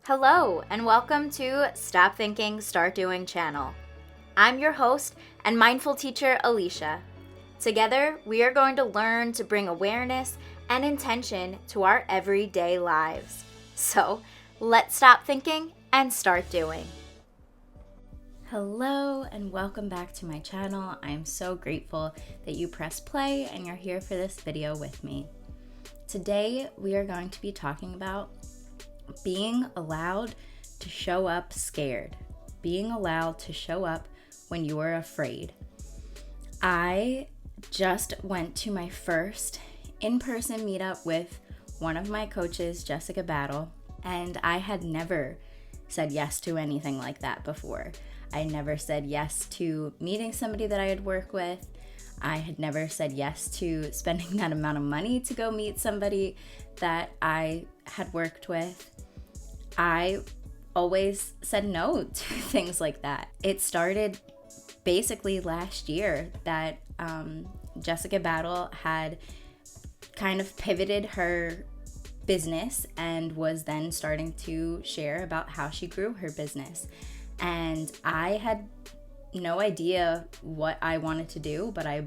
Hello, and welcome to Stop Thinking, Start Doing channel. I'm your host and mindful teacher, Alicia. Together, we are going to learn to bring awareness and intention to our everyday lives. So, let's stop thinking and start doing. Hello, and welcome back to my channel. I'm so grateful that you press play and you're here for this video with me. Today, we are going to be talking about being allowed to show up scared, being allowed to show up when you are afraid. I just went to my first in-person meetup with one of my coaches, Jessica Battle, and I had never said yes to anything like that before. I never said yes to meeting somebody that I had worked with. I had never said yes to spending that amount of money to go meet somebody that I had worked with. I always said no to things like that. It started basically last year that Jessica Battle had kind of pivoted her business and was then starting to share about how she grew her business. And I had no idea what I wanted to do, but I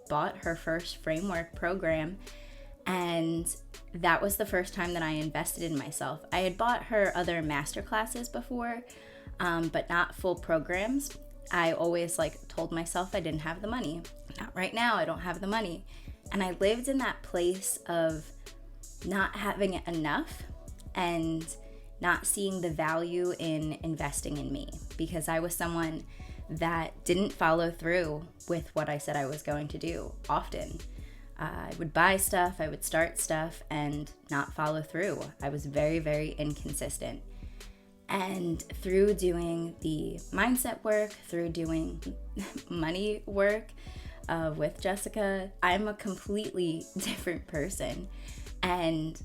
bought her first framework program, and that was the first time that I invested in myself. I had bought her other master classes before, but not full programs. I always told myself I didn't have the money. Not right now, I don't have the money. And I lived in that place of not having enough and not seeing the value in investing in me, because I was someone that didn't follow through with what I said I was going to do often. I would buy stuff, I would start stuff, and not follow through. I was very, very inconsistent. And through doing the mindset work, through doing money work with Jessica, I'm a completely different person. And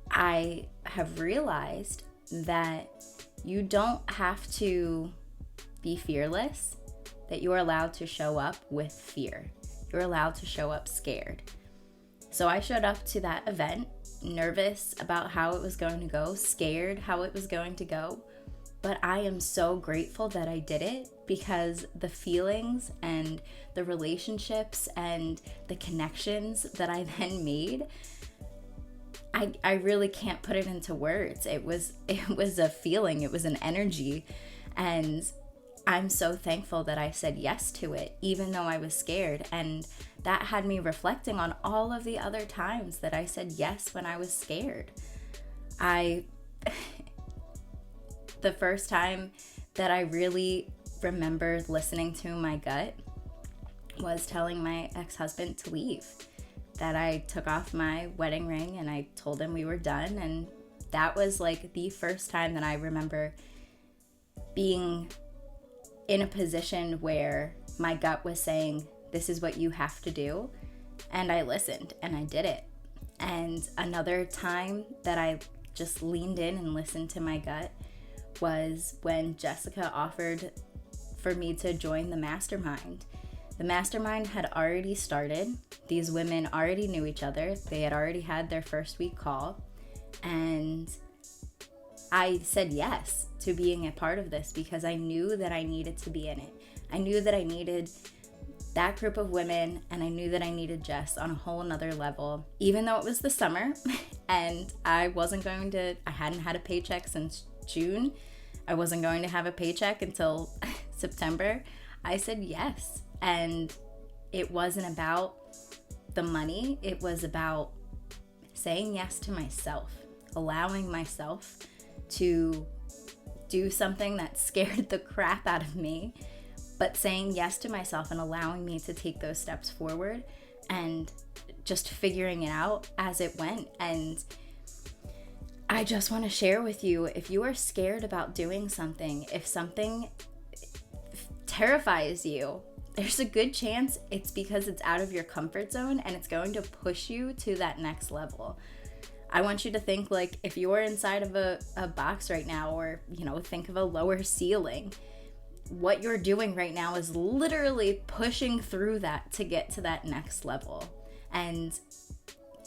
I have realized that you don't have to be fearless, that you're allowed to show up with fear. You're allowed to show up scared. So I showed up to that event, nervous about how it was going to go, scared how it was going to go. But I am so grateful that I did it, because the feelings and the relationships and the connections that I then made, I really can't put it into words. It was a feeling, it was an energy, and I'm so thankful that I said yes to it, even though I was scared. And that had me reflecting on all of the other times that I said yes when I was scared. The first time that I really remembered listening to my gut was telling my ex-husband to leave. That I took off my wedding ring and I told him we were done. And that was the first time that I remember being in a position where my gut was saying, this is what you have to do. And I listened and I did it. And another time that I just leaned in and listened to my gut was when Jessica offered for me to join the mastermind. The mastermind had already started. These women already knew each other. They had already had their first week call. And I said yes to being a part of this because I knew that I needed to be in it. I knew that I needed that group of women, and I knew that I needed Jess on a whole nother level. Even though it was the summer and I hadn't had a paycheck since June. I wasn't going to have a paycheck until September. I said yes. And it wasn't about the money. It was about saying yes to myself, allowing myself to do something that scared the crap out of me, but saying yes to myself and allowing me to take those steps forward and just figuring it out as it went. And I just want to share with you, if you are scared about doing something, if something terrifies you, there's a good chance it's because it's out of your comfort zone and it's going to push you to that next level. I want you to think if you're inside of a box right now, or, think of a lower ceiling, what you're doing right now is literally pushing through that to get to that next level. And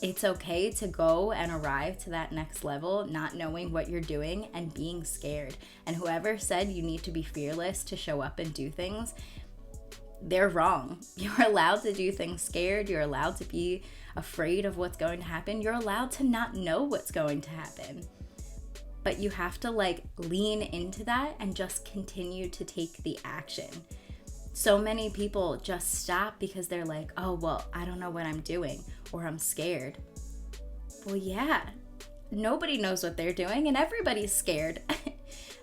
It's okay to go and arrive to that next level not knowing what you're doing and being scared. And whoever said you need to be fearless to show up and do things, they're wrong. You're allowed to do things scared. You're allowed to be afraid of what's going to happen. You're allowed to not know what's going to happen. But you have to lean into that and just continue to take the action. So many people just stop because they're like, oh, well, I don't know what I'm doing, or I'm scared. Well, yeah, nobody knows what they're doing and everybody's scared.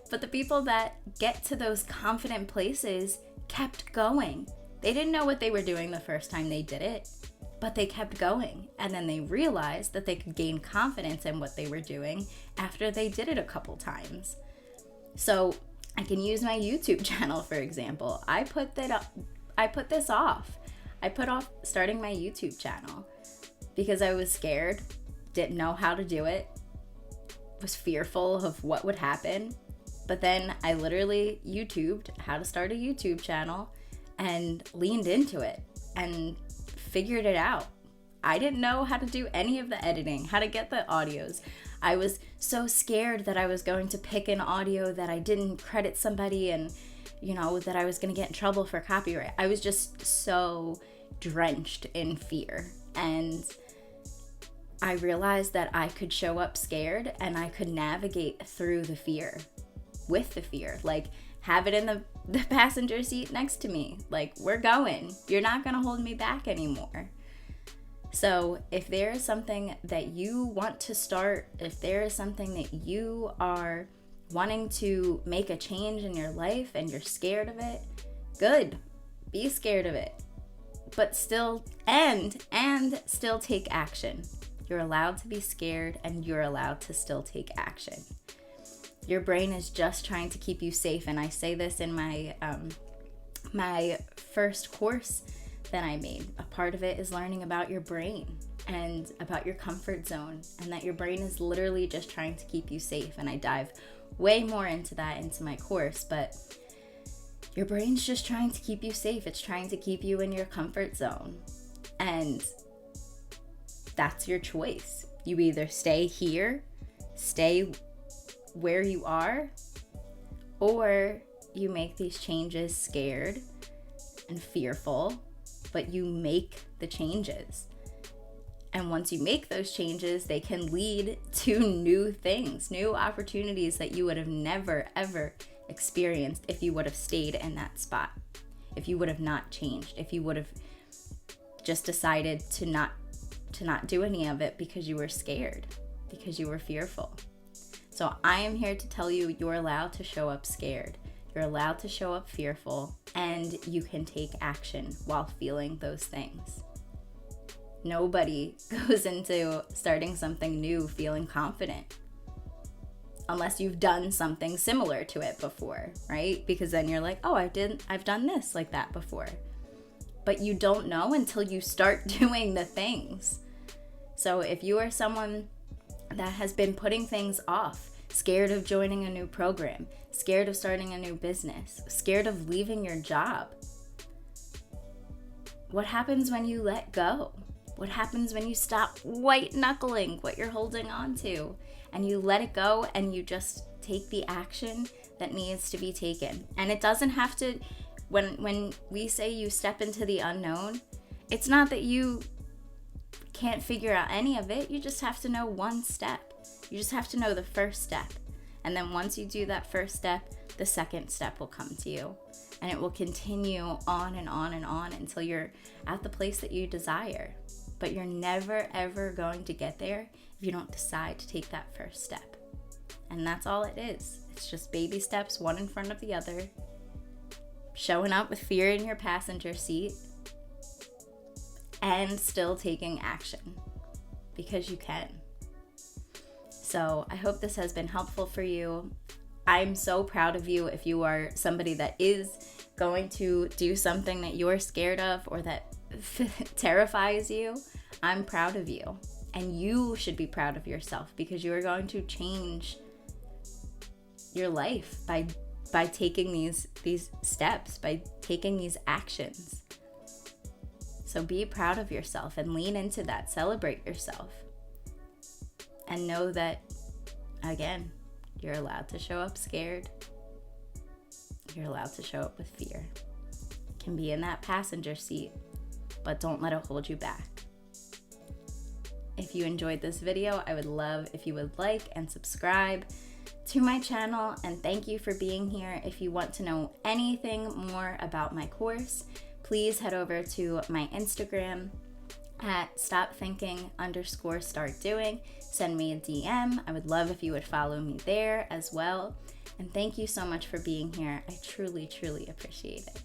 But the people that get to those confident places kept going. They didn't know what they were doing the first time they did it, but they kept going. And then they realized that they could gain confidence in what they were doing after they did it a couple times. So I can use my YouTube channel, for example. I put this off. I put off starting my YouTube channel because I was scared, didn't know how to do it, was fearful of what would happen. But then I literally YouTubed how to start a YouTube channel and leaned into it and figured it out. I didn't know how to do any of the editing, how to get the audios. I was so scared that I was going to pick an audio that I didn't credit somebody and, that I was going to get in trouble for copyright. I was just so drenched in fear. And I realized that I could show up scared and I could navigate through the fear with the fear. Have it in the passenger seat next to me. We're going. You're not going to hold me back anymore. So if there is something that you want to start, if there is something that you are wanting to make a change in your life and you're scared of it, good. Be scared of it. But still, and still take action. You're allowed to be scared and you're allowed to still take action. Your brain is just trying to keep you safe. And I say this in my first course that I made. A part of it is learning about your brain and about your comfort zone, and that your brain is literally just trying to keep you safe. And I dive way more into that into my course, but your brain's just trying to keep you safe. It's trying to keep you in your comfort zone. And that's your choice. You either stay here, stay where you are, or you make these changes scared and fearful, but you make the changes. And once you make those changes, they can lead to new things, new opportunities that you would have never, ever experienced if you would have stayed in that spot, if you would have not changed, if you would have just decided to not do any of it because you were scared, because you were fearful. So I am here to tell you, you're allowed to show up scared. You're allowed to show up fearful, and you can take action while feeling those things. Nobody goes into starting something new feeling confident unless you've done something similar to it before, right? Because then you're like, oh, I've done this like that before. But you don't know until you start doing the things. So if you are someone that has been putting things off, scared of joining a new program, scared of starting a new business, scared of leaving your job, what happens when you let go? What happens when you stop white knuckling what you're holding on to and you let it go and you just take the action that needs to be taken? And it doesn't have to, when we say you step into the unknown, it's not that you can't figure out any of it. You just have to know one step. You just have to know the first step. And then once you do that first step, the second step will come to you. And it will continue on and on and on until you're at the place that you desire. But you're never, ever going to get there if you don't decide to take that first step. And that's all it is. It's just baby steps, one in front of the other. Showing up with fear in your passenger seat. And still taking action. Because you can. So I hope this has been helpful for you. I'm so proud of you if you are somebody that is going to do something that you're scared of or that terrifies you. I'm proud of you. And you should be proud of yourself because you are going to change your life by taking these steps, by taking these actions. So be proud of yourself and lean into that. Celebrate yourself. And know that, again, you're allowed to show up scared. You're allowed to show up with fear. You can be in that passenger seat, but don't let it hold you back. If you enjoyed this video, I would love if you would like and subscribe to my channel, and thank you for being here. If you want to know anything more about my course, please head over to my Instagram at stopthinking_startdoing. Send me a DM. I would love if you would follow me there as well. And thank you so much for being here. I truly, truly appreciate it.